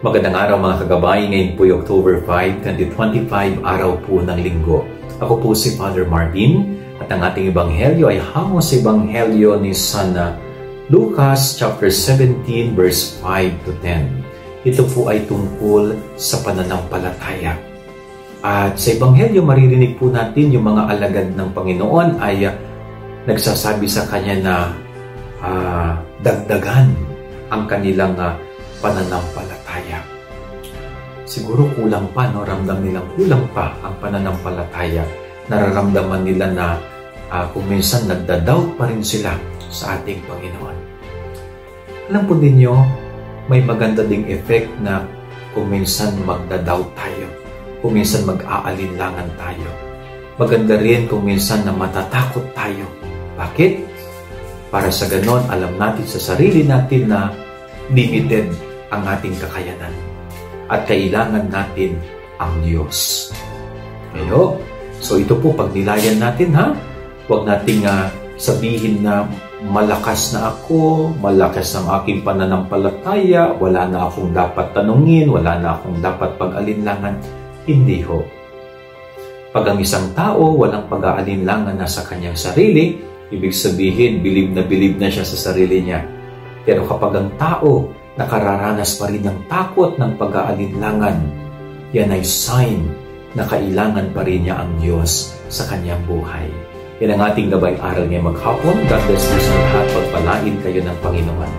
Magandang araw mga kagabay. Ngayon po yung October 5, 2025, araw po ng linggo. Ako po si Father Marvin at ang ating ebanghelyo ay hango sa ebanghelyo ni San Lucas chapter 17 verse 5 to 10. Ito po ay tungkol sa pananampalataya. At sa ebanghelyo maririnig po natin yung mga alagad ng Panginoon ay nagsasabi sa kanya na dagdagan ang kanilang pananampalataya. Siguro kulang pa, no? Ramdam nilang kulang pa ang pananampalataya. Nararamdaman nila na kung minsan nagda-doubt pa rin sila sa ating Panginoon. Alam po ninyo, may maganda ding effect na kung minsan magda-doubt tayo, kung minsan mag-aalinlangan tayo. Maganda rin kung minsan na matatakot tayo. Bakit? Para sa ganon, alam natin sa sarili natin na limited ang ating kakayanan at kailangan natin ang Diyos. Pero, so ito po pagnilayan natin ha. Huwag nating sabihin na malakas na ako, malakas ang aking pananampalataya, wala na akong dapat tanungin, wala na akong dapat pag-alinlangan. Hindi ho. Pag ang isang tao walang pag-aalinlangan na sa kanyang sarili, ibig sabihin bilib na siya sa sarili niya. Pero kapag ang tao nakararanas pa rin ng takot ng pag-aalinlangan, yan ay sign na kailangan pa rin niya ang Diyos sa kanyang buhay. Yan ang ating gabay aral ngayong maghapon. God bless you sa lahat. Pagpalain kayo ng Panginoon.